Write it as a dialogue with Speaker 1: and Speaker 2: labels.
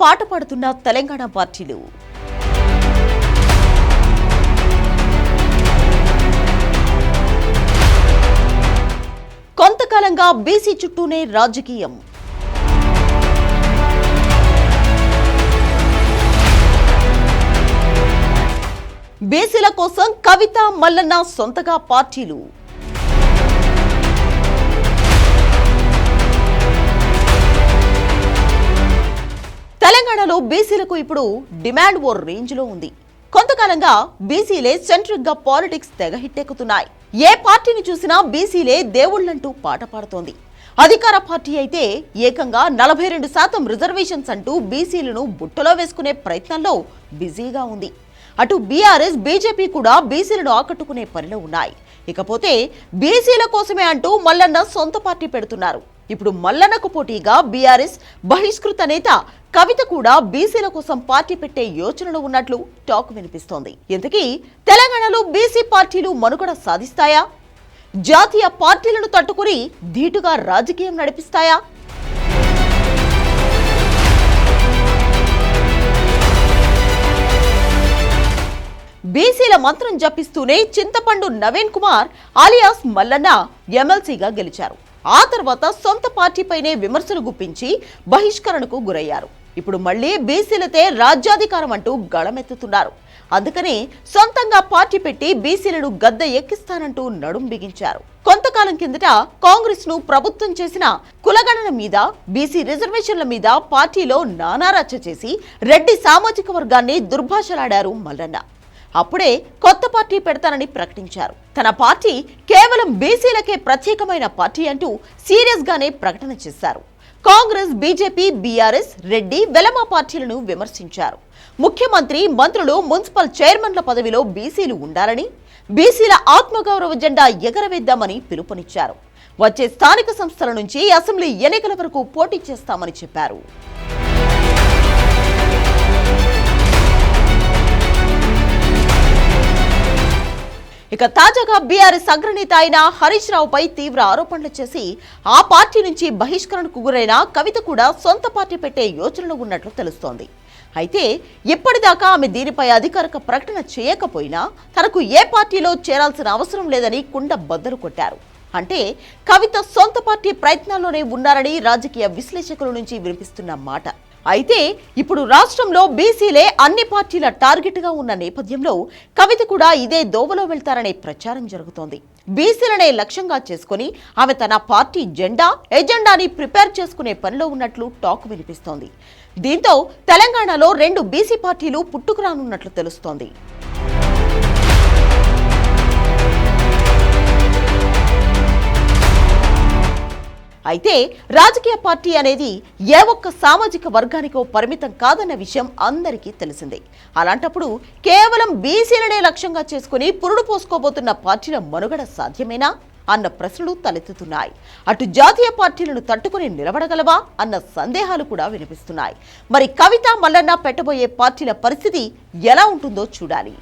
Speaker 1: పాట పాడుతున్న తెలంగాణ పార్టీలు. కొంతకాలంగా బీసీ చుట్టూనే రాజకీయం. బీసీల కోసం కవిత, మల్లన్న సొంతగా పార్టీలు. తెలంగాణలో బీసీలకు ఇప్పుడు డిమాండ్ ఓ రేంజ్ లో ఉంది. కొంతకాలంగా బీసీలే సెంట్రిక్ గా పాలిటిక్స్ తెగ హిట్టెక్కుతున్నాయి. ఏ పార్టీని చూసినా బీసీలే దేవుళ్లంటూ పాట పాడుతోంది. అధికార పార్టీ అయితే ఏకంగా 42% రిజర్వేషన్స్ అంటూ బీసీలను బుట్టలో వేసుకునే ప్రయత్నంలో బిజీగా ఉంది. అటు బీఆర్ఎస్, బీజేపీ కూడా బీసీలను ఆకట్టుకునే పనిలో ఉన్నాయి. ఇకపోతే బీసీల కోసమే అంటూ మల్లన్న సొంత పార్టీ పెడుతున్నారు. ఇప్పుడు మల్లన్నకు పోటీగా బీఆర్ఎస్ బహిష్కృత నేత కవిత కూడా బీసీల కోసం పార్టీ పెట్టే యోచనలో ఉన్నట్లు టాక్ వినిపిస్తోంది. ఇంతకీ తెలంగాణలో బీసీ పార్టీలు మనుగడ సాధిస్తాయా? జాతీయ పార్టీలను తట్టుకుని ధీటుగా రాజకీయం నడిపిస్తాయా? బీసీల మంత్రం జపిస్తూనే చింతపండు నవీన్ కుమార్ అలియాస్ మల్లన్న ఎమ్మెల్సీగా గెలిచారు. ఆ తర్వాత సొంత పార్టీపైనే విమర్శలు గుప్పించి బహిష్కరణకు గురయ్యారు. ఇప్పుడు మళ్లీ బీసీలతే రాజ్యాధికారం అంటూ గళమెత్తుతున్నారు. అందుకని సొంతంగా పార్టీ పెట్టి బీసీలను గద్దె ఎక్కిస్తానంటూ నడుం బిగించారు. కొంతకాలం కిందట కాంగ్రెస్ ను ప్రభుత్వం చేసిన కులగణన మీద, బీసీ రిజర్వేషన్ల మీద పార్టీలో నానా రచ్చ చేసి రెడ్డి సామాజిక వర్గాన్ని దుర్భాషలాడారు మల్లన్న. అప్పుడే కొత్త పార్టీ పెడతానని ప్రకటించారు. తన పార్టీ కేవలం బీసీలకే ప్రత్యేకమైన పార్టీ అంటూ సీరియస్ గానే ప్రకటన చేశారు. కాంగ్రెస్, బీజేపీ, బీఆర్ఎస్, రెడ్డి, వెలమ పార్టీలను విమర్శించారు. ముఖ్యమంత్రి, మంత్రులు, మున్సిపల్ చైర్మన్ల పదవిలో బీసీలు ఉండాలని, బీసీల ఆత్మగౌరవ జెండా ఎగరవేద్దామని పిలుపునిచ్చారు. వచ్చే స్థానిక సంస్థల నుంచి అసెంబ్లీ ఎన్నికల వరకు పోటీ చేస్తామని చెప్పారు. ఇక తాజాగా బీఆర్ఎస్ అగ్రనేత అయిన హరీష్ రావుపై తీవ్ర ఆరోపణలు చేసి ఆ పార్టీ నుంచి బహిష్కరణకు గురైన కవిత కూడా సొంత పార్టీ పెట్టే యోచనలో ఉన్నట్లు తెలుస్తోంది. అయితే ఇప్పటిదాకా ఆమె దీనిపై అధికారిక ప్రకటన చేయకపోయినా తనకు ఏ పార్టీలో చేరాల్సిన అవసరం లేదని కుండ బద్దలు కొట్టారు. అంటే కవిత సొంత పార్టీ ప్రయత్నాల్లోనే ఉన్నారని రాజకీయ విశ్లేషకుల నుంచి వినిపిస్తున్న మాట. అయితే ఇప్పుడు రాష్ట్రంలో బీసీలే అన్ని పార్టీల టార్గెట్ గా ఉన్న నేపథ్యంలో కవిత కూడా ఇదే దోవలో వెళ్తారనే ప్రచారం జరుగుతోంది. బీసీలనే లక్ష్యంగా చేసుకుని ఆమె తన పార్టీ ఎజెండాని ప్రిపేర్ చేసుకునే పనిలో ఉన్నట్లు టాక్ వినిపిస్తోంది. దీంతో తెలంగాణలో 2 బీసీ పార్టీలు పుట్టుకురానున్నట్లు తెలుస్తోంది. అయితే రాజకీయ పార్టీ అనేది ఏ ఒక్క సామాజిక వర్గానికో పరిమితం కాదన్న విషయం అందరికీ తెలిసిందే. అలాంటప్పుడు కేవలం బీసీలనే లక్ష్యంగా చేసుకుని పురుడు పోసుకోబోతున్న పార్టీల మనుగడ సాధ్యమేనా అన్న ప్రశ్నలు తలెత్తుతున్నాయి. అటు జాతీయ పార్టీలను తట్టుకుని నిలబడగలవా అన్న సందేహాలు కూడా వినిపిస్తున్నాయి. మరి కవిత, మల్లన్న పెట్టబోయే పార్టీల పరిస్థితి ఎలా ఉంటుందో చూడాలి.